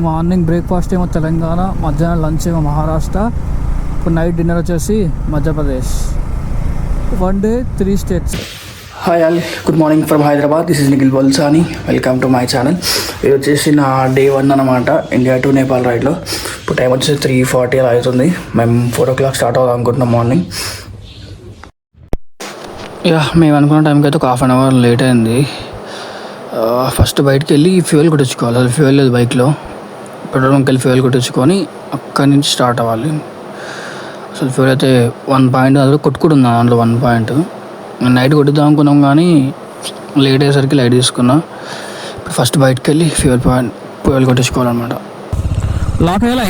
Morning breakfast ఏమో తెలంగాణ, మధ్యాహ్నం lunch ఏమో మహారాష్ట్ర, ఇప్పుడు నైట్ డిన్నర్ వచ్చేసి Madhya Pradesh. 1 day 3 states. Hi all, good morning from Hyderabad. This is Nikhil Balsani. Welcome to my channel. ఇది వచ్చేసి నా డే 1 అనమాట, ఇండియా టు నేపాల్ రైడ్లో. ఇప్పుడు టైం వచ్చేసి 3:40 అలా అవుతుంది. మేము 4 o'clock స్టార్ట్ అవుదాం అనుకుంటున్నాం మార్నింగ్. మేము అనుకున్న టైంకి అయితే ఒక హాఫ్ అన్ అవర్ లేట్ అయింది. ఫస్ట్ బయటకు వెళ్ళి ఫ్యూయల్ కొట్టించుకోవాలి. అది ఫ్యూయల్ లేదు బైక్లో. పెట్రోల్ బంక్కి వెళ్ళి ఫ్యూయల్ కొట్టించుకొని అక్కడి నుంచి స్టార్ట్ అవ్వాలి. అసలు ఫ్యూయల్ అయితే 1 పాయింట్ అది కొట్టుకుంటున్నాను, దాంట్లో 1 పాయింట్. నైట్ కొట్టిద్దాం అనుకున్నాం కానీ లేట్ అయ్యేసరికి లైట్ తీసుకున్నా. ఇప్పుడు ఫస్ట్ బయటకు వెళ్ళి ఫ్యూయల్ కొట్టించుకోవాలన్నమాట. లాక్ అయ్యలే,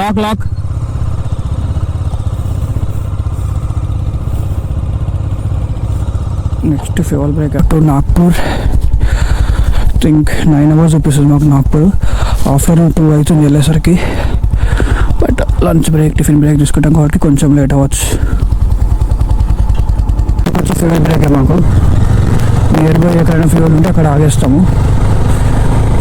lock next fuel break to Nagpur. Think 9 hours చూపిస్తుంది మాకు నాగ్పూర్. ఆఫ్టర్నూన్ 2 అవుతుంది వెళ్ళేసరికి. But lunch break, tiffin break తీసుకుంటాం కాబట్టి కొంచెం లేట్ అవ్వచ్చు. కొంచెం ఫ్యూయల్ బ్రేక్ మాకు నియర్ బై ఎక్కడైనా ఫ్యూయల్ ఉంటే అక్కడ ఆగేస్తాము.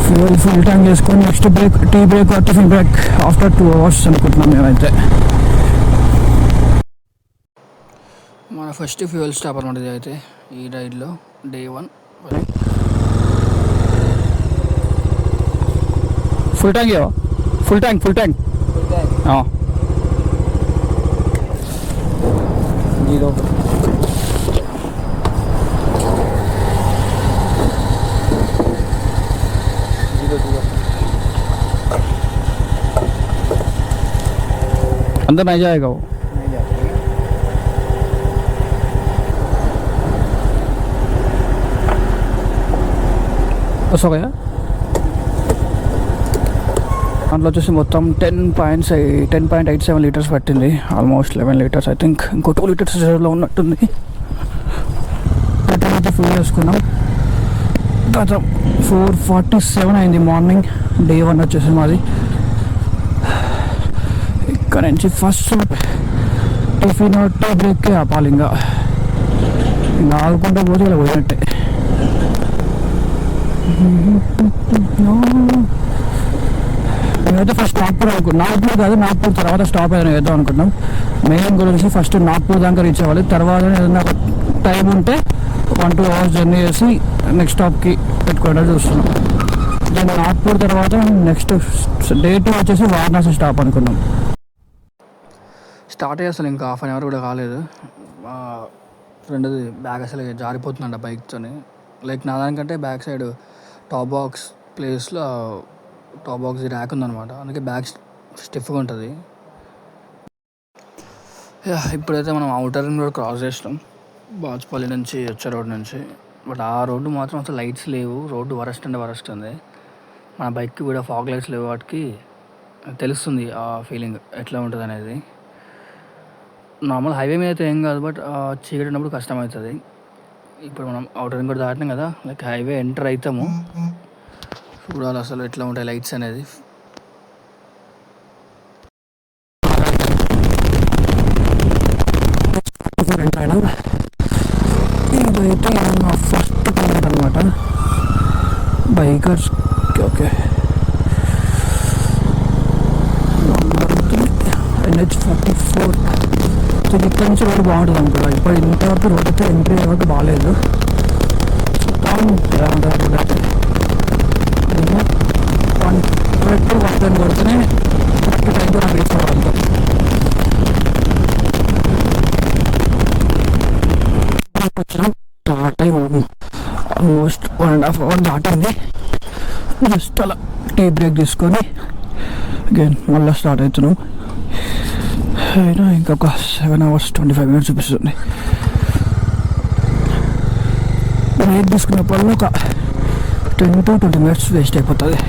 ఫ్యూయల్ ఫుల్ ట్యాంక్ చేసుకొని next break, tea break, tiffin break after 2 hours అనుకుంటున్నాం మేమైతే. మన ఫస్ట్ ఫ్యూయల్ స్టాప్ అనమాట ఇది అయితే ఈ రైడ్లో, day 1. Full tank full tank zero. अंदर नहीं जाएगा वो. बस हो गया. దాంట్లో వచ్చేసి మొత్తం 10.87 లీటర్స్ పట్టింది. Almost 11 litres I think. ఇంకో 2 లీటర్స్ రిజర్వ్లో ఉన్నట్టుంది. పెట్రోల్ అయితే ఫుల్ చేసుకున్నాం. తర్వాత 4:47 అయింది మార్నింగ్. డే 1 వచ్చేసి మాది. ఇక్కడ నుంచి ఫస్ట్ టిఫిన్ టీ బ్రేక్కే ఆపాలి. ఇంకా ఆగుకుంటూ పోతే ఇలా పోయినట్టే. మేమైతే ఫస్ట్ నాగ్పూర్ కాదు, నాగ్పూర్ తర్వాత స్టాప్ ఏదైనా వేద్దాం అనుకుంటున్నాం. మెయిన్ గురించి ఫస్ట్ నాగ్పూర్ దాకా రీచ్ అవ్వాలి. తర్వాత ఏదైనా టైం ఉంటే 1-2 hours జర్నీ చేసి నెక్స్ట్ స్టాప్కి పెట్టుకోవడం చూస్తున్నాం. దాని నాగ్పూర్ తర్వాత నెక్స్ట్ డే 2 వచ్చేసి వారణాసి స్టాప్ అనుకున్నాం. స్టార్ట్ అయ్యి అసలు ఇంకా హాఫ్ అన్ అవర్ కూడా కాలేదు. రెండోది బ్యాగ్ అసలు జారిపోతుందంట బైక్తోని. లైక్ నా దానికంటే బ్యాక్ సైడ్ టాప్ బాక్స్ ప్లేస్లో టాప్ బాక్స్ ర్యాక్ ఉందన్నమాట. అందుకే బ్యాగ్ స్టిఫ్గా ఉంటుంది. ఇప్పుడైతే మనం అవుటర్ రింగ్ రోడ్ క్రాస్ చేసినాం, బాచుపల్లి నుంచి వచ్చే రోడ్ నుంచి. బట్ ఆ రోడ్డు మాత్రం అసలు లైట్స్ లేవు. రోడ్డు వరస్ట్ అంటే వరస్ట్ ఉంది. మన బైక్కి కూడా ఫాగ్ లైట్స్ లేవు. వాటికి తెలుస్తుంది ఆ ఫీలింగ్ ఎట్లా ఉంటుంది అనేది. నార్మల్ హైవే మీద అయితే ఏం కాదు, బట్ చీకటి ఉన్నప్పుడు కష్టం అవుతుంది. ఇప్పుడు మనం అవుటర్ రింగ్ రోడ్ దాటినాం కదా, లైక్ హైవే ఎంటర్ అవుతాము. చూడాలి అసలు ఎట్లా ఉంటాయి లైట్స్ అనేది. ఇదైతే నా ఫస్ట్ కామెంట్ అనమాట బైకర్స్. Okay, NH44. ఇక్కడ నుంచి రోడ్డు బాగుంటుంది అనుకో. ఇప్పుడు ఇంతవరకు రోడ్ అయితే ఎంట్రీ వరకు బాగాలేదు. వన్ కొడితేనే కరెక్ట్ టైంతో నాకు రీచ్ అవ్వడంతో వచ్చినాం. స్టార్ట్ అయ్యి ఆల్మోస్ట్ 1.5 hour దాటింది. జస్ట్ అలా టీ బ్రేక్ తీసుకొని అగైన్ మళ్ళీ స్టార్ట్ అవుతున్నాం. అయినా ఇంకొక 7 hours 25 minutes చూపిస్తుంది. బ్రేక్ తీసుకున్నప్పుడు ఒక 10 to 20 minutes వేస్ట్ అయిపోతుంది.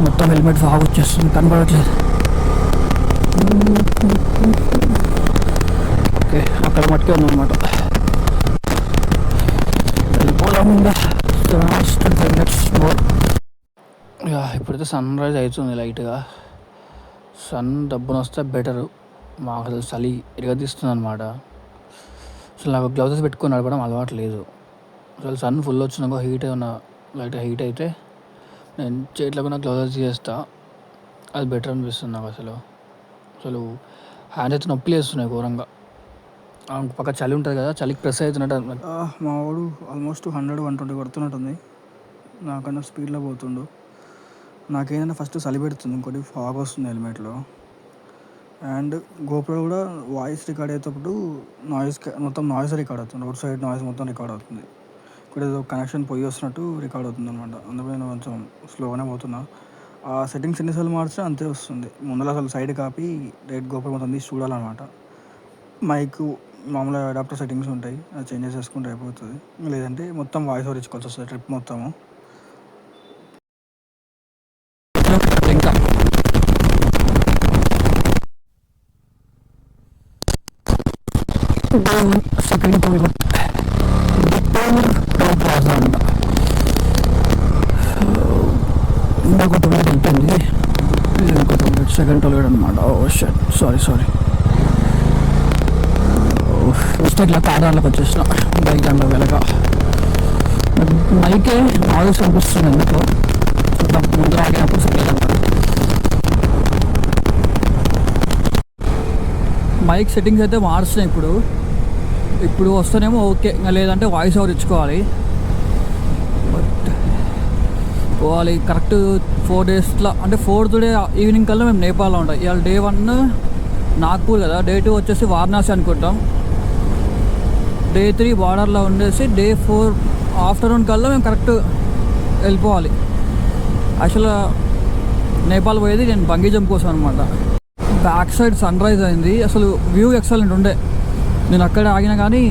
మొత్తం హెల్మెట్ ఫాగ్ వచ్చేస్తుంది, కనబడట్లేదు. ఓకే, అక్కడ మట్టుకే ఉందన్నమాట. వెళ్ళిపోవడం ఉందా. ఇప్పుడైతే సన్ రైజ్ అవుతుంది లైట్గా. సన్ దబ్బున వస్తే బెటరు. మాకు అసలు చలి ఇరగదీస్తుంది అనమాట. అసలు నాకు గ్లౌజెస్ పెట్టుకొని నడపడం అలవాటు లేదు. అసలు సన్ ఫుల్ వచ్చినాక హీట్ ఏమన్నా లైట్గా హీట్ అయితే నేను చేతిలో కూడా గ్లౌజెస్ చేస్తా, అది బెటర్ అనిపిస్తుంది నాకు. అసలు హ్యాండ్ అయితే నొప్పి వేస్తున్నాయి ఘోరంగా. పక్క చలి ఉంటుంది కదా, చలికి ప్రెస్ అవుతున్నట్టు. మా వాడు ఆల్మోస్ట్ 100-120 కొడుతున్నట్టుంది, నాకన్నా స్పీడ్లో పోతుండు. నాకేంటంటే ఫస్ట్ చలి పెడుతుంది, ఇంకోటి ఫాగ్ వస్తుంది హెల్మెట్లో. అండ్ గోప్రో కూడా వాయిస్ రికార్డ్ అయ్యేటప్పుడు మొత్తం నాయిస్ రికార్డ్ అవుతుంది, రోడ్ సైడ్ నాయిస్ మొత్తం రికార్డ్ అవుతుంది. ఇక్కడ ఏదో కనెక్షన్ పోయి వస్తున్నట్టు రికార్డ్ అవుతుంది అనమాట. అందుకే నేను కొంచెం స్లోగానే పోతున్నా. ఆ సెట్టింగ్స్ ఎన్నిసార్లు మార్చినా అంతే వస్తుంది. ముందర అసలు సైడ్ కాపి డైరెక్ట్ గోప్రో మొత్తం తీసి చూడాలన్నమాట. మైక్ మామూలుగా అడాప్టర్ సెట్టింగ్స్ ఉంటాయి, అది చేంజెస్ చేసుకుంటే అయిపోతుంది. లేదంటే మొత్తం వాయిస్ ఓవర్ ఇచ్చుకోవాల్సి వస్తుంది ట్రిప్ మొత్తము. ఇంకా సెకండ్ టోల్ ప్లాజా అంట. ఇంకొక టోల్గేట్ వెళ్తుంది, ఇంకొక టోల్గేట్ సెకండ్ టోల్గేట్ అనమాట. ఓ షట్, సారీ మిస్టేక్లో తాడాలకు వచ్చేసిన బైక్ దాంట్లో వెళ్ళగా. మైకే నాయిస్ అనిపిస్తుంది ఎందుకో, ముందు ఆగినప్పుడు సెకండ్ మైక్ సెట్టింగ్స్ అయితే మార్చినాయి. ఇప్పుడు వస్తేనేమో ఓకే, ఇంకా లేదంటే వాయిస్ ఓవర్ ఇచ్చుకోవాలి. బట్ పోవాలి కరెక్ట్ 4 డేస్లో, అంటే 4th డే ఈవినింగ్ కల్లా మేము నేపాల్లో ఉంటాం. ఇవాళ డే 1 నాగ్పూర్ కదా, డే 2 వచ్చేసి వారణాసి అనుకుంటాం, డే 3 బార్డర్లో ఉండేసి డే 4 ఆఫ్టర్నూన్ కల్లా మేము కరెక్ట్ వెళ్ళిపోవాలి. యాక్చువల్గా నేపాల్ పోయేది నేను బంగీ జంప్ కోసం అనమాట. బ్యాక్ సైడ్ సన్ రైజ్ అయింది, అసలు వ్యూ ఎక్సలెంట్ ఉండే. నేను అక్కడ ఆగినా కానీ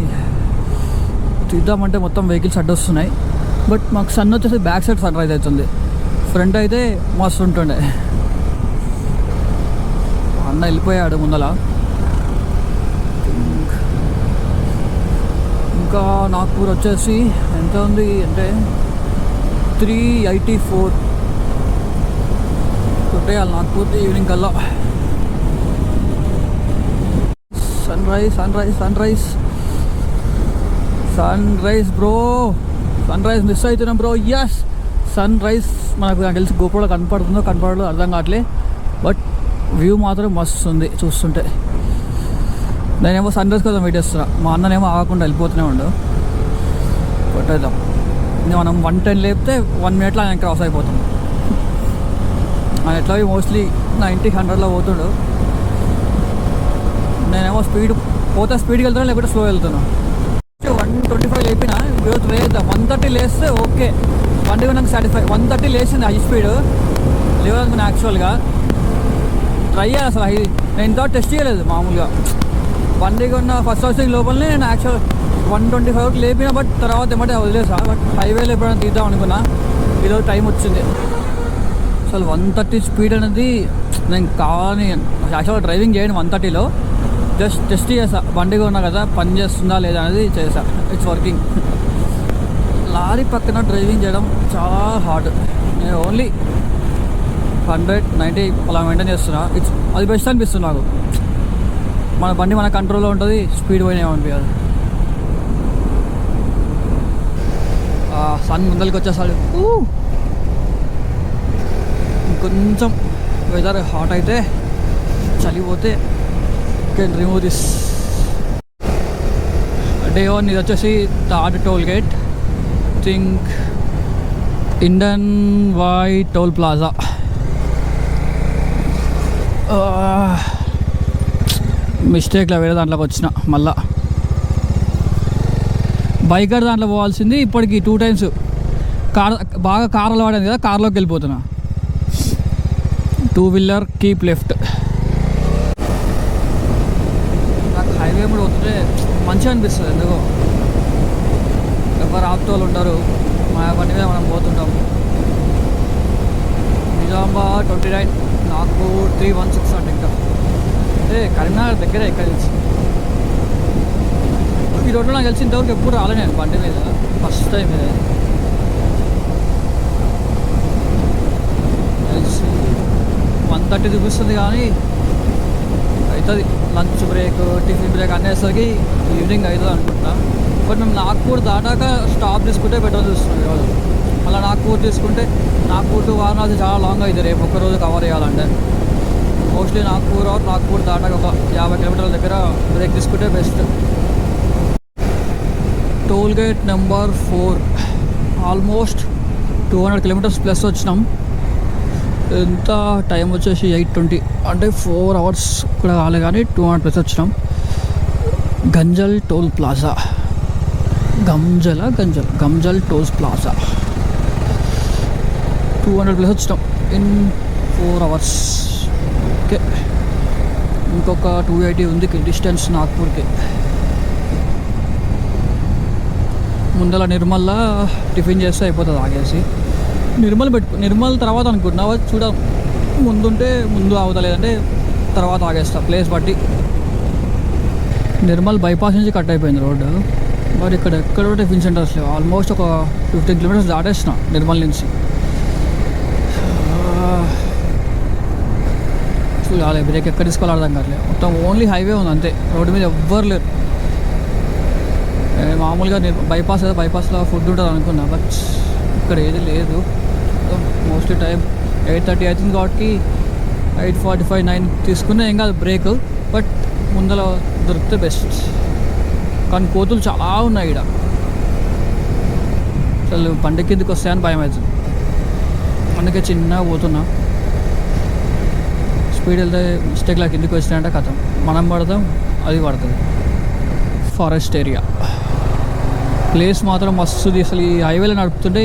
తీద్దామంటే మొత్తం వెహికల్స్ అడ్డొస్తున్నాయి. బట్ మాకు సన్ వచ్చేసి బ్యాక్ సైడ్ సన్ రైజ్ అవుతుంది, ఫ్రంట్ అయితే మస్తు ఉంటుండే. అన్న వెళ్ళిపోయాడు ముందల. ఇంకా నాగ్పూర్ వచ్చేసి ఎంత ఉంది అంటే 384 కొట్టేయాలి నాగ్పూర్ ఈవినింగ్ కల్లా. Sunrise bro, sunrise miss అవుతున్నాం బ్రో. ఎస్, సన్ రైజ్ మనకు నాకు తెలిసి గోప్రోలో కనపడదో అర్థం కావట్లే, బట్ వ్యూ మాత్రం మస్తు ఉంది చూస్తుంటే. నేనేమో సన్ రైజ్ కోసం వెయిట్ చేస్తున్నా, మా అన్ననేమో ఆగకుండా వెళ్ళిపోతూనే ఉండు. కొట్టేద్దాం, మనం 110 లేపితే 1 minute ఆయన క్రాస్ అయిపోతాం. ఆయన ఎట్లా మోస్ట్లీ 90-100లో పోతుండు, నేనేమో స్పీడ్కి వెళ్తున్నా, లేకపోతే స్లో వెళ్తున్నా. 125 లేపినా గ్రోత్ వేద్దాం. 130 లేస్తే ఓకే, బండి నాకు సాటిస్ఫై. 130 లేచింది హై స్పీడ్ లేవదు నేను యాక్చువల్గా ట్రై చేయాలి. అసలు నేను ఇంతవరకు టెస్ట్ చేయలేదు మామూలుగా. బండి కొన్న ఫస్ట్ హౌసింగ్ లోపలనే నేను యాక్చువల్ 125 లేపిన, బట్ తర్వాత ఏమంటే వదిలేసా. బట్ హైవేలో ఎప్పుడైనా తీద్దాం అనుకున్నా, ఈరోజు టైం వచ్చింది. అసలు 130 స్పీడ్ అనేది నేను కావాలని యాక్చువల్గా డ్రైవింగ్ చేయను 130లో, జస్ట్ టెస్ట్ చేసా. బండిగా ఉన్నా కదా పని చేస్తుందా లేదా అనేది చేసా. It's working. లారీ పక్కన డ్రైవింగ్ చేయడం చాలా హార్డ్. నేను ఓన్లీ 100-90 అలా మెయింటైన్ చేస్తున్నా. అది బెస్ట్ అనిపిస్తుంది నాకు. మన బండి మన కంట్రోల్లో ఉంటుంది, స్పీడ్ పోయినా ఏమనిపించదు. సన్ ముందరికి వచ్చేసాడు. ఇంకొంచెం వెదర్ హాట్ అయితే, చలిపోతే కెన్ రిమూవ్ దిస్. డే 1 ఇది వచ్చేసి థర్డ్ టోల్ గేట్, థింక్ ఇండన్ వైట్ టోల్ ప్లాజా. మిస్టేక్లో వేరే దాంట్లోకి వచ్చిన. మళ్ళా బైకర్ దాంట్లో పోవాల్సింది ఇప్పటికి 2 times. బాగా కార్ అలవాడైంది కదా, కార్లోకి వెళ్ళిపోతున్నా. 2-wheeler keep left. నాకు హైవే కూడా పోతుంటే మంచిగా అనిపిస్తుంది ఎందుకో. ఎవరు ఆపుతోళ్ళు ఉంటారు, మా బండి మీద మనం పోతుంటాం. నిజామాబాద్ 29, నాగ్పూర్ 316 అంటే ఇంకా కరీంనగర్ దగ్గరే. ఎక్కడ తెలిసి ఈ రోడ్లో నాకు తెలిసి ఇంతవరకు ఎప్పుడు రాలే నేను బండి మీద, ఫస్ట్ టైం మీద. తెలిసి 130 చూపిస్తుంది కానీ అవుతుంది. లంచ్ బ్రేక్, టిఫిన్ బ్రేక్ అనేసరికి ఈవినింగ్ అవుతుంది అనుకుంటున్నా. బట్ మేము నాగ్పూర్ దాటాక స్టాప్ తీసుకుంటే బెటర్ చూస్తున్నాం ఈరోజు. మళ్ళీ నాగ్పూర్ తీసుకుంటే నాగ్పూర్ టు వారణాసి చాలా లాంగ్ అవుతుంది రేపు ఒక్కరోజు కవర్ చేయాలంటే. మోస్ట్లీ నాగ్పూర్ దాటాక ఒక 50 కిలోమీటర్ల దగ్గర బ్రేక్ తీసుకుంటే best. Toll gate number 4 almost 200 kilometres plus వచ్చినాం. ఎంత టైం వచ్చేసి 8:20 అంటే 4 hours కూడా కాలే కానీ 200 ప్లస్ వచ్చినాం. Ganjal toll plaza, Ganjal tolls plaza 200 plus వచ్చినాం ఇన్ 4 hours. ఓకే, ఇంకొక 280 ఉంది డిస్టెన్స్ నాగ్పూర్కి. ముందర నిర్మల్లా టిఫిన్ చేస్తే అయిపోతుంది ఆగేసి. నిర్మల్ తర్వాత అనుకుంటున్నా చూద్దాం, ముందు అవుతా లేదంటే తర్వాత ఆగేస్తా ప్లేస్ బట్టి. నిర్మల్ బైపాస్ నుంచి కట్ అయిపోయింది రోడ్డు, మరి ఇక్కడ ఎక్కడ టిఫిన్ సెంటర్స్ లేవు. ఆల్మోస్ట్ ఒక 15 కిలోమీటర్స్ దాటేసిన నిర్మల్ నుంచి. చూడాలి బ్రేక్ ఎక్కడ తీసుకోవాలి అర్థం కావట్లేదు. మొత్తం ఓన్లీ హైవే ఉంది అంతే, రోడ్డు మీద ఎవ్వరు లేరు. మామూలుగా బైపాస్లో ఫుడ్ ఉంటుంది అనుకున్నా, బట్ ఇక్కడ ఏది లేదు. మోస్ట్లీ టైం 8:30 అవుతుంది కాబట్టి 8:45, 9 తీసుకున్నా ఏం కాదు బ్రేక్, బట్ ముందర దొరికితే బెస్ట్. కానీ కోతులు చాలా ఉన్నాయి ఇక్కడ, అసలు బండి కిందకి వస్తాయని భయం అవుతుంది. అందుకే చిన్నగా పోతున్నా, స్పీడ్ వెళ్తే మిస్టేక్లా కిందకి వచ్చినాయంటే కథం, మనం పడతాం అది పడుతుంది. ఫారెస్ట్ ఏరియా ప్లేస్ మాత్రం మస్తుంది. అసలు ఈ హైవేలో నడుపుతుంటే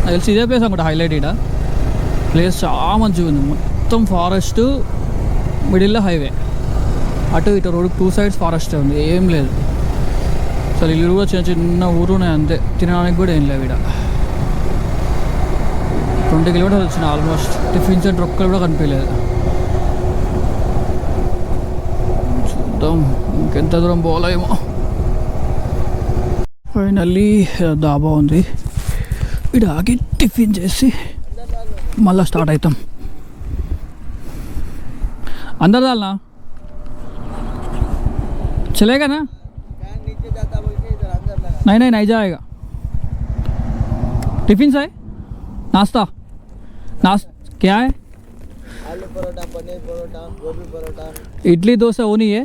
నాకు తెలిసి ఇదే ప్లేస్ అనుకుంటా హైలైట్. ఇక్కడ ప్లేస్ చాలా మంచిగా ఉంది, మొత్తం ఫారెస్ట్, మిడిల్లో హైవే, అటు ఇటు రోడ్డు 2 sides ఫారెస్టే ఉంది, ఏం లేదు. అసలు ఇల్లు కూడా చిన్న ఊరు ఉన్నాయి అంతే, తినడానికి కూడా ఏం లేవు. ఇక్కడ 20 కిలోమీటర్స్ వచ్చిన ఆల్మోస్ట్. టిఫిన్ సెంటర్ ఒక్కరు కూడా కనిపించలేదు. చూద్దాం ఇంకెంత దూరం పోలేమో. ఫైనల్లీ దాబా ఉంది, ఇక్కడ ఆగి టిఫిన్ చేసి మళ్ళీ స్టార్ట్ అవుతాం. अंदर डालना चलेगा ना? नहीं जाएगा. टिफिन है, नाश्ता क्या है? आलू परोठा, पनीर परोठा, गोभी परोठा, इडली दोसा ओनी है.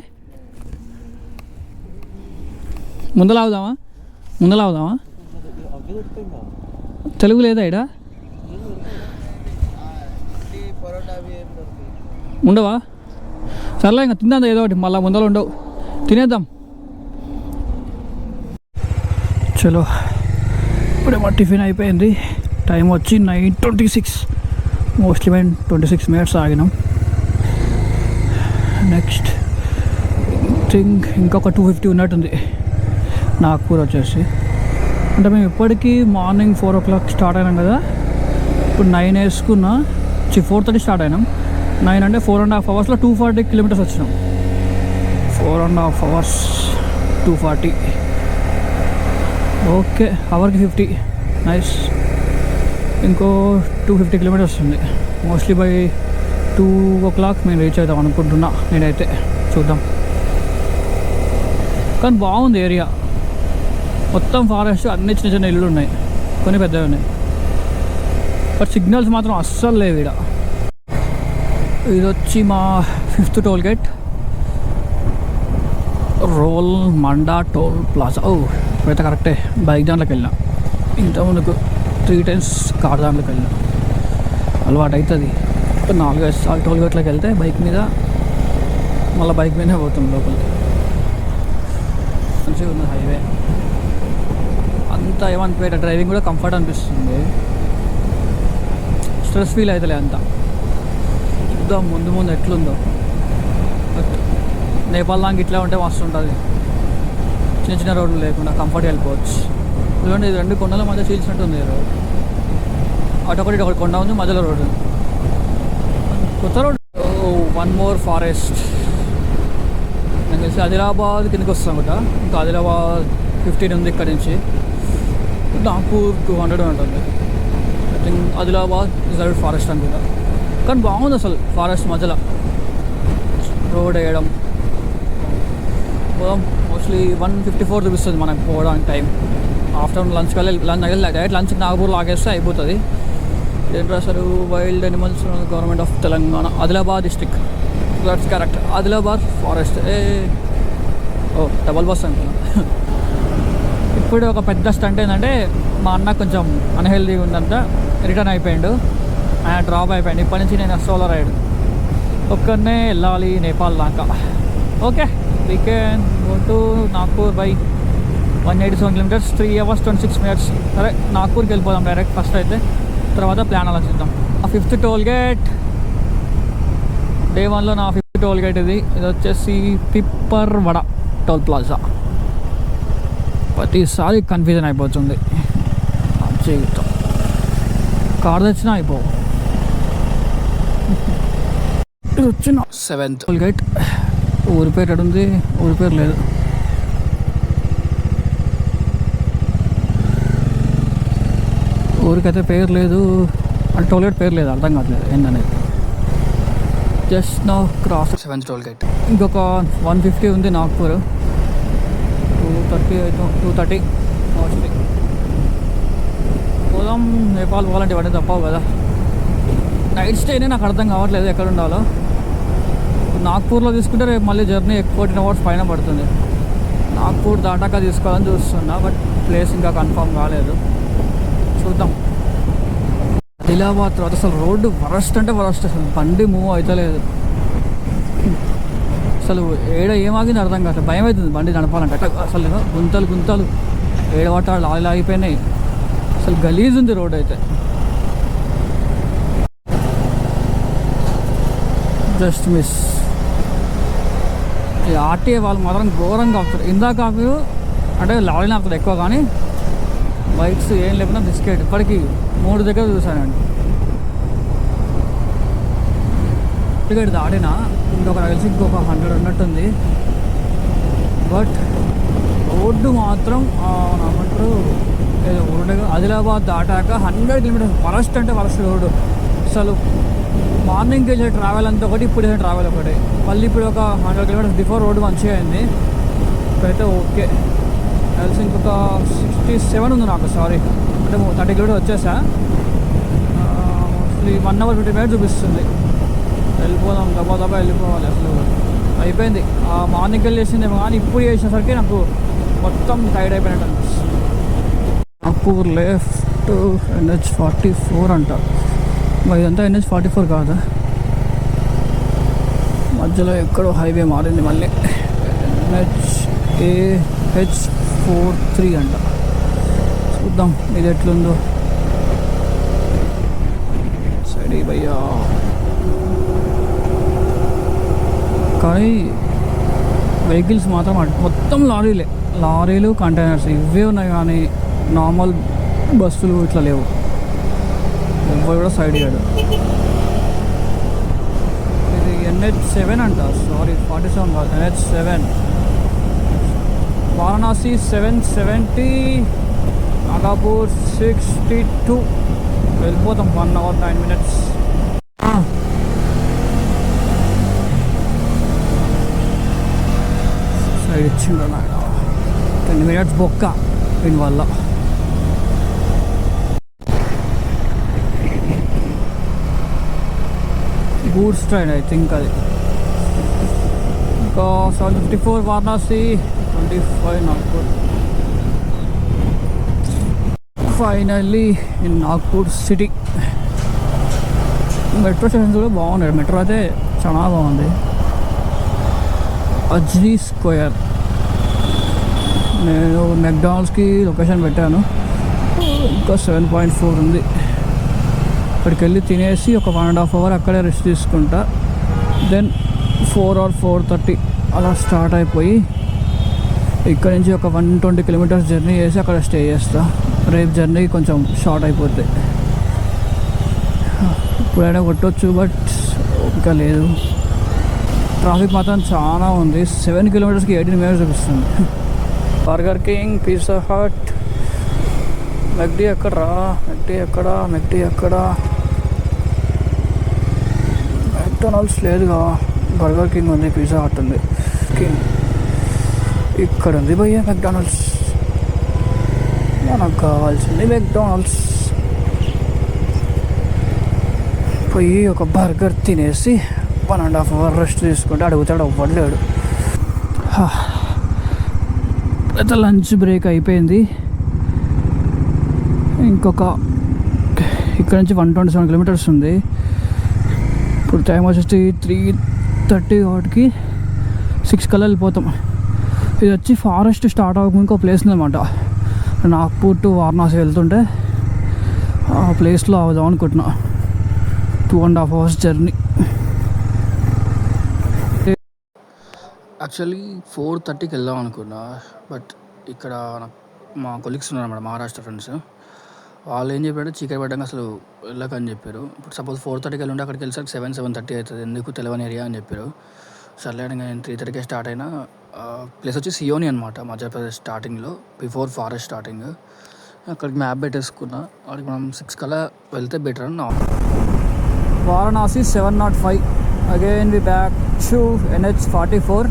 ముందల అవుదామా తెలుగు లేదా ఇక్కడ? ఉండవా? సర్లే ఇంకా తిందాం ఏదో ఒకటి, మళ్ళీ ముందర ఉండవు, తినేద్దాం. చలో ఇప్పుడేమో టిఫిన్ అయిపోయింది. టైం వచ్చి 9:26, మోస్ట్లీ 26 minutes ఆగినాం. నెక్స్ట్ థింక్ ఇంకొక 250 ఉన్నట్టుంది నాగ్పూర్ వచ్చేసి. అంటే మేము ఇప్పటికీ మార్నింగ్ 4 o'clock స్టార్ట్ అయినాం కదా, ఇప్పుడు 9 వేసుకున్నా, 4:30 స్టార్ట్ అయినాం. 9 అంటే 4.5 hours 240 kilometers వచ్చినాం. 4.5 hours 240. Okay, అవర్కి 50, nice. ఇంకో 250 kilometers ఉంది. మోస్ట్లీ బై 2 o'clock మేము రీచ్ అవుతాం అనుకుంటున్నా నేనైతే, చూద్దాం. కానీ బాగుంది ఏరియా, మొత్తం ఫారెస్ట్, అన్ని చిన్న చిన్న ఇళ్ళు ఉన్నాయి, కొన్ని పెద్దవి ఉన్నాయి, బట్ సిగ్నల్స్ మాత్రం అస్సలు లేవు ఇక్కడ. ఇది వచ్చి మా 5th toll gate, Rolmamda toll plaza. ఇప్పుడైతే కరెక్టే బైక్ దాంట్లోకి వెళ్ళినా, ఇంతకుముందుకు 3 times కార్ దాంట్లోకి వెళ్ళినా, అలవాటు అవుతుంది. 4-5 సార్లు టోల్ గేట్లోకి వెళ్తే బైక్ మీద, మళ్ళీ బైక్ మీదనే పోతాం లోపలికి. మంచిగా ఉంది హైవే అంతా, ఏమనిపోయేట డ్రైవింగ్ కూడా కంఫర్ట్ అనిపిస్తుంది, స్ట్రెస్ ఫీల్ అవుతలే అంతా. చూద్దాం ముందు ఎట్లుందో. బట్ నేపాల్ దానికి ఇట్లా ఉంటే మస్తు ఉంటుంది, చిన్న చిన్న రోడ్లు లేకుండా కంఫర్ట్గా వెళ్ళిపోవచ్చు. ఎందుకంటే ఇది 2 కొండల మధ్య చీల్చినట్టు ఉంది రోడ్, అటొకటి ఇటొకటి కొండ ఉంది, మధ్యలో రోడ్డు, కొత్త రోడ్. 1 more forest. నాకు తెలిసి ఆదిలాబాద్ కిందకి వస్తాం కదా, ఇంకా ఆదిలాబాద్ 15 ఉంది ఇక్కడ నుంచి. నాగ్పూర్ 200 ఉంటుంది. I think Adilabad reserve forest అనుకుంటా. కానీ బాగుంది అసలు, ఫారెస్ట్ మధ్యలో రోడ్ వేయడం. పోదాం, మోస్ట్లీ 154 చూపిస్తుంది మనకు పోవడానికి టైం. ఆఫ్టర్నూన్ లంచ్కి వెళ్ళి డైరెక్ట్ లంచ్కి నాగపూర్ లాగేస్తే అయిపోతుంది. ఏంటో అసలు wild animals government of Telangana Adilabad district. That's correct, Adilabad forest. Double bus అనుకున్నా. ఇప్పుడు ఒక పెద్ద స్టంట్ ఏంటంటే మా అన్న కొంచెం అన్హెల్దీగా ఉందంట, రిటర్న్ అయిపోయాడు, ఆయన డ్రాప్ అయిపోయాడు. ఇప్పటి నుంచి నేను సోలో రైడ్ ఒక్కనే వెళ్ళాలి నేపాల్ దాకా. Okay, we can go to Nagpur by 187 kilometers, 3 hours 26 minutes. సరే, నాగ్పూర్కి వెళ్ళిపోదాం డైరెక్ట్ ఫస్ట్ అయితే, తర్వాత ప్లాన్ ఆలోచిద్దాం. ఆ 5th టోల్ గేట్, డే 1లో నా 5th టోల్ గేట్ ఇది వచ్చేసి పిప్పర్వడ టోల్ ప్లాజా. ప్రతిసారి కన్ఫ్యూజన్ అయిపోతుంది జీవితం. కార్ తెచ్చినా అయిపోవు. వచ్చిన 7th టోల్ గేట్. ఊరి పేరు ఎక్కడుంది? ఊరి పేరు లేదు. ఊరికైతే పేరు లేదు, అంటే టోల్ గేట్ పేరు లేదు, అర్థం కావట్లేదు ఏంటనేది. Just now cross 7th toll gate. ఇంకొక 150 ఉంది నాగ్పూర్. 230 మోస్ట్లీ. పోదాం. నేపాల్ పోవాలంటే ఇవన్నీ తప్పవు కదా. నైట్ స్టేనే నాకు అర్థం కావట్లేదు ఎక్కడ ఉండాలో. నాగ్పూర్లో తీసుకుంటే రేపు మళ్ళీ జర్నీ 14 hours పైన పడుతుంది. నాగ్పూర్ దాటాక తీసుకోవాలని చూస్తున్నా, బట్ ప్లేస్ ఇంకా కన్ఫర్మ్ కాలేదు, చూద్దాం. ఆదిలాబాద్ తర్వాత అసలు రోడ్డు వరస్ట్ అంటే వరస్ట్. అసలు బండి మూవ్ అవుతలేదు. అసలు ఏమాగింది అర్థం కాదు. భయం అవుతుంది బండి నడపాలంటే. అసలు గుంతలు ఏడవటాలు ఆగిపోయినాయి. అసలు గలీజ్ ఉంది రోడ్ అయితే. Just miss. ఈ ఆర్టీఏ వాళ్ళు మాత్రం ఘోరంగా ఆపుతారు. ఇందాక అంటే లారీని ఆపుతారు ఎక్కువ, కానీ బైక్స్ ఏం లేకుండా బిస్కెట్. ఇప్పటికీ 3 దగ్గర చూసానండి. టికెట్ దాటినా ఇంకొక కలిసి ఇంకొక 100 ఉన్నట్టుంది. బట్ రోడ్డు మాత్రం ఏమంటారు, రోడ్డు ఆదిలాబాద్ దాటాక 100 kilometers వరస్ట్ అంటే వరస్ట్ రోడ్డు. అసలు మార్నింగ్కి వెళ్ళే ట్రావెల్ అంతా ఒకటి, ఇప్పుడు వెళ్ళే ట్రావెల్ ఒకటి. మళ్ళీ ఇప్పుడు ఒక 100 kilometers బిఫోర్ రోడ్డు మంచిగా అయింది. ఇప్పుడైతే ఓకే. కలిసి ఇంకొక 67 ఉంది నాకు. సారీ, అంటే 30 kilometers వచ్చేసా. మోస్ట్లీ 1 hour 50 minutes చూపిస్తుంది. వెళ్ళిపోదాం, దబా వెళ్ళిపోవాలి. అసలు అయిపోయింది. మార్నింగ్ వెళ్ళి చేసిందేమో, కానీ ఇప్పుడు చేసేసరికి నాకు మొత్తం టైర్డ్ అయిపోయినట్టు అనిపిస్తుంది. నాగ్పూర్ లెఫ్ట్ NH44 అంట. మరి ఇదంతా NH44 కాదా? మధ్యలో ఎక్కడో హైవే మారింది మళ్ళీ. NH43 అంట. చూద్దాం ఇది ఎట్లుందో. సరే భయ్యా. కానీ వెహికల్స్ మాత్రం మొత్తం లారీలు కంటైనర్స్ ఇవే ఉన్నాయి, కానీ నార్మల్ బస్సులు ఇట్లా లేవు. ఎవరు కూడా సైడ్ ఇయ్యాడు. ఇది NH7 అంట. సారీ, 47 కాదు, NH7. వారణాసి 770, నాగపూర్ 62. వెళ్ళిపోతాం 1 hour 9 minutes. సైడ్ ఇచ్చిండ్రు నాకు 10 minutes బొక్క దీనివల్ల. గూడ్స్ ట్రైన్ ఐ థింక్ అది. ఇంకా 754 Varanasi, 25 Nagpur. Finally in Nagpur city. Metro stations కూడా బాగున్నాయి. మెట్రో అయితే చాలా బాగుంది. అజ్నీ స్క్వేర్. నేను మెక్డానల్డ్స్కి లొకేషన్ పెట్టాను. ఇంకా 7.4 ఉంది. ఇక్కడికి వెళ్ళి తినేసి ఒక 1.5 hour అక్కడే రెస్ట్ తీసుకుంటా. దెన్ 4 or 4:30 అలా స్టార్ట్ అయిపోయి ఇక్కడ నుంచి ఒక 120 kilometers జర్నీ చేసి అక్కడ స్టే చేస్తా. రేపు జర్నీ కొంచెం షార్ట్ అయిపోద్ది. ఇప్పుడైనా కొట్టవచ్చు, బట్ ఇంకా లేదు. ట్రాఫిక్ మాత్రం చాలా ఉంది. 7 kilometersకి 18 minutes చూపిస్తుంది. Burger King, Pizza Hut, McD ఎక్కడా? మెక్డొనాల్డ్స్ లేదుగా. బర్గర్ కింగ్ ఉంది, పిజ్జా హట్ ఉంది. ఇక్కడ ఉంది భయ్యా మెక్డొనాల్డ్స్. మనకు కావాల్సింది మెక్డానల్డ్స్ పోయి ఒక బర్గర్ తినేసి 1.5 hour రెస్ట్ తీసుకుంటే అడుగుతాడు అవ్వట్లేడు. అయితే లంచ్ బ్రేక్ అయిపోయింది. ఇంకొక ఇక్కడ నుంచి 127 kilometers ఉంది. ఇప్పుడు టైం వచ్చేసి 3:30 వాటికి 6 కల్లా వెళ్ళిపోతాం. ఇది వచ్చి ఫారెస్ట్ స్టార్ట్ అవ్వకుండా ఇంకో ప్లేస్ ఉందన్నమాట. నాగ్పూర్ టు వారణాసి వెళ్తుంటే ఆ ప్లేస్లో అవుదాం అనుకుంటున్నా. 2.5 hours జర్నీ. యాక్చువల్లీ 4:30కి వెళ్దాం అనుకున్నా, బట్ ఇక్కడ మా కొలీగ్స్ ఉన్నారన్నమాట, మహారాష్ట్ర ఫ్రెండ్స్. వాళ్ళు ఏం చెప్పారంటే చీకటి పడ్డాక అసలు వెళ్ళకని చెప్పారు. ఇప్పుడు సపోజ్ 4:30కి వెళ్ళి ఉంటే అక్కడికి వెళ్ళేసరికి 7:30 అవుతుంది, ఎందుకు తెలియని ఏరియా అని చెప్పారు. సర్లే అని నేను 3:30కే స్టార్ట్ అయినా. ప్లేస్ వచ్చి సియోని అనమాట, మధ్యప్రదేశ్ స్టార్టింగ్లో, బిఫోర్ ఫారెస్ట్ స్టార్టింగ్. అక్కడికి మ్యాప్ పెట్టేసుకున్నా. అక్కడికి మనం 6 కల్లా వెళ్తే బెటర్ అని నా. Varanasi 705. Again we back to NH44.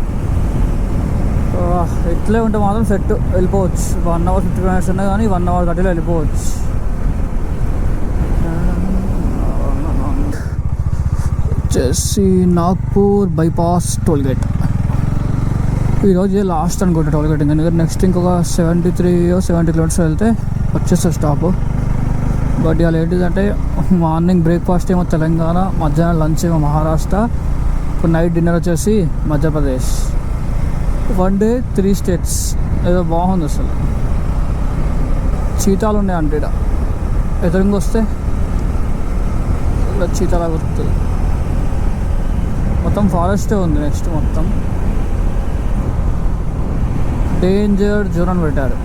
ఇట్లే ఉంటే మాత్రం సెట్ వెళ్ళిపోవచ్చు. 1 hour 50 minutes ఉన్నా కానీ 1 hour 30లో వెళ్ళిపోవచ్చు. వచ్చేసి నాగ్పూర్ బైపాస్ టోల్గేట్. ఈరోజు లాస్ట్ అనుకుంటా టోల్గేట్. ఎందుకంటే నెక్స్ట్ ఇంకొక 70 kilometers వెళ్తే వచ్చేస్తుంది స్టాప్. బట్ ఇవాళ ఏంటిదంటే మార్నింగ్ బ్రేక్ఫాస్ట్ ఏమో తెలంగాణ, మధ్యాహ్నం లంచ్ ఏమో మహారాష్ట్ర, ఇప్పుడు నైట్ డిన్నర్ వచ్చేసి మధ్యప్రదేశ్. 1 day 3 states. ఏదో బాగుంది అసలు. చీతాలు ఉన్నాయంటే ఇక్కడ ఎదురుగా వస్తే ఇలా చీతాలా గుర్తుంది. మొత్తం ఫారెస్టే ఉంది. నెక్స్ట్ మొత్తం డేంజర్ జోన్ అని పెట్టారు.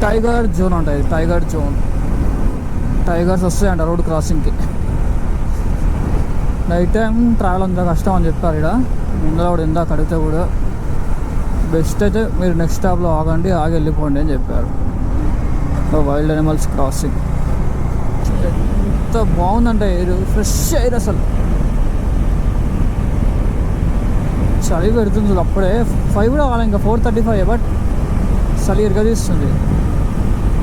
టైగర్ జోన్ ఉంటుంది. Tiger zone. టైగర్స్ వస్తాయంట రోడ్ క్రాసింగ్కి. నైట్ టైం ట్రావెల్ అంత కష్టం అని చెప్పారు. ఇక్కడ ముందర కూడా ఇందాక అడిగితే కూడా బెస్ట్ అయితే మీరు నెక్స్ట్ స్టాప్లో ఆగండి, ఆగి వెళ్ళిపోండి అని చెప్పారు. Wild animals crossing. ఎంత బాగుందంటే ఎయిర్, ఫ్రెష్ ఎయిర్ అసలు. చలి పెడుతుంది అప్పుడే. 5 కూడా కావాలి, ఇంకా 4:35. బట్ చలి ఇరగదీస్తుంది.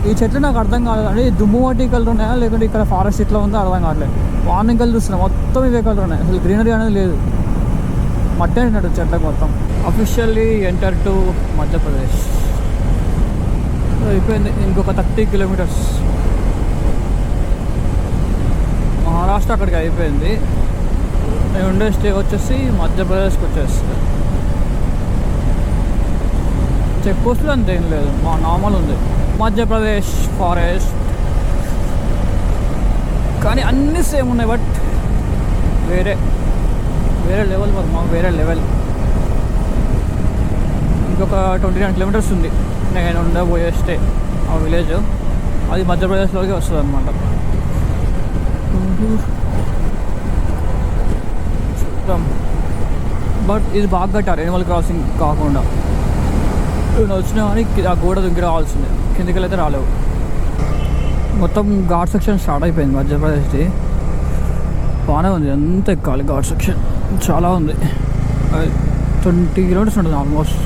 ఈ చెట్లు నాకు అర్థం కాలేదండి, దుమ్ము మట్టి కలర్ ఉన్నాయా లేకుంటే ఇక్కడ ఫారెస్ట్ ఇట్లా ఉందో అర్థం కావట్లేదు. మార్నింగ్ కలర్ చూస్తున్నాయి, మొత్తం ఇవే కలర్ ఉన్నాయి. అసలు గ్రీనరీ అనేది లేదు, మట్టి అంటున్నాడు చెట్లకు మొత్తం. Officially enter to Madhya Pradesh. అయిపోయింది. ఇంకొక 30 kilometers. మహారాష్ట్ర అక్కడికి అయిపోయింది. నేను ఉండే స్టే వచ్చేసి మధ్యప్రదేశ్కి వచ్చేస్తుంది. చెక్ పోస్టులు అంత ఏం లేదు, మా నార్మల్ ఉంది. మధ్యప్రదేశ్ ఫారెస్ట్ కానీ అన్నీ సేమ్ ఉన్నాయి, బట్ వేరే లెవెల్. మరి మాకు వేరే లెవెల్. ఇంకొక 29 kilometers ఉంది నేను ఉండబోయే స్టే. ఆ విలేజ్ అది మధ్యప్రదేశ్లోకి వస్తుంది అనమాట. చూద్దాం. బట్ ఇది బాగా కట్టారు, ఎనిమల్ క్రాసింగ్ కాకుండా. వచ్చినా కానీ ఆ గోడ దుంకి రావాల్సిందే, కిందికి వెళ్ళైతే రాలేవు. మొత్తం ఘాట్ సెక్షన్ స్టార్ట్ అయిపోయింది మధ్యప్రదేశ్ది. బాగానే ఉంది, ఎంత ఎక్కాలి ఘాట్ సెక్షన్, చాలా ఉంది. 20 kilometers ఉంటుంది ఆల్మోస్ట్.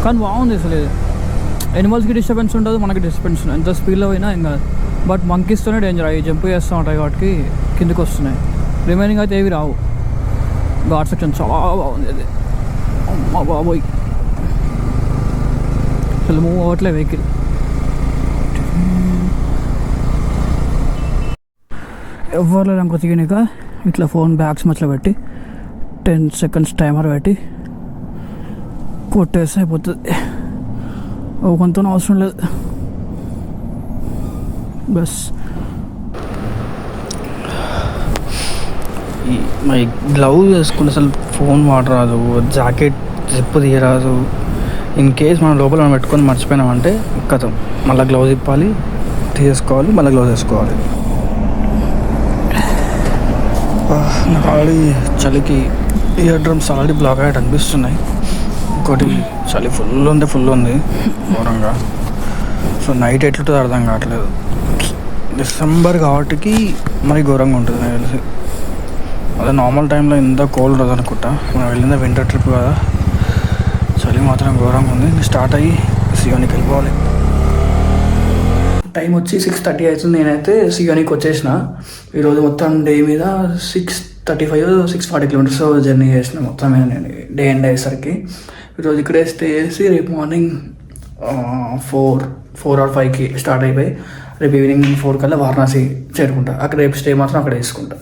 కానీ బాగుంది అసలు. ఇది ఎనిమల్స్కి డిస్టర్బెన్స్ ఉండదు, మనకి డిస్టర్బెన్స్ ఉంటుంది. ఎంత స్పీడ్లో పోయినా ఏం కాదు. బట్ మంకీస్తోనే డేంజర్. అవి జంప్ చేస్తూ ఉంటాయి కాబట్టి కిందికి వస్తున్నాయి. రిమైనింగ్ అయితే ఏవి రావు. ఘాట్ సెక్షన్ చాలా బాగుంది ఇది. అమ్మా బాబోయ్, అసలు మూవ్ అవ్వట్లే వెహికల్. ఎవరు లేదు అనుకో తిగినాక ఇట్లా ఫోన్ బ్యాగ్స్ మధ్యలో పెట్టి 10 seconds టైమర్ పెట్టి కొట్టేస్తే అయిపోతుంది. కొంత అవసరం లేదు. బస్ మై గ్లౌజ్ వేసుకుని అసలు ఫోన్ వాడరాదు, జాకెట్ జిప్ తీయరాదు. ఇన్ కేస్ మనం లోపల పెట్టుకొని మర్చిపోయినామంటే కథం, మళ్ళీ గ్లౌజ్ ఇప్పాలి, తీసుకోవాలి, మళ్ళీ గ్లౌజ్ వేసుకోవాలి. నాకు ఆల్రెడీ చలికి ఇయర్ డ్రమ్స్ ఆల్రెడీ బ్లాక్ అయ్యేట్ అనిపిస్తున్నాయి. ఇంకోటి చలి ఫుల్ ఉంది ఘోరంగా. సో నైట్ ఎట్లుంటుందో అర్థం కావట్లేదు. డిసెంబర్ కాబట్టి మరి ఘోరంగా ఉంటుంది నాకు తెలిసి. అదే నార్మల్ టైంలో ఇంత కోల్డ్ ఉండదు అనుకుంటా. మనం వెళ్ళిందే వింటర్ ట్రిప్ కదా, చలి మాత్రం ఘోరంగా ఉంది. స్టార్ట్ అయ్యి సియోనికి వెళ్ళిపోవాలి. టైం వచ్చి 6:30 అవుతుంది. నేనైతే సియోనికి వచ్చేసిన. ఈరోజు మొత్తం డే మీద 6:35 6:40 కిలోమీటర్స్ జర్నీ చేసిన మొత్తం నేను డే ఎండ్ అయ్యేసరికి. ఈరోజు ఇక్కడే స్టే చేసి రేపు మార్నింగ్ 4 or 5కి స్టార్ట్ అయిపోయి రేపు ఈవినింగ్ 4 కల్లా వారణాసి చేరుకుంటా. అక్కడ రేపు స్టే మాత్రం అక్కడ వేసుకుంటా.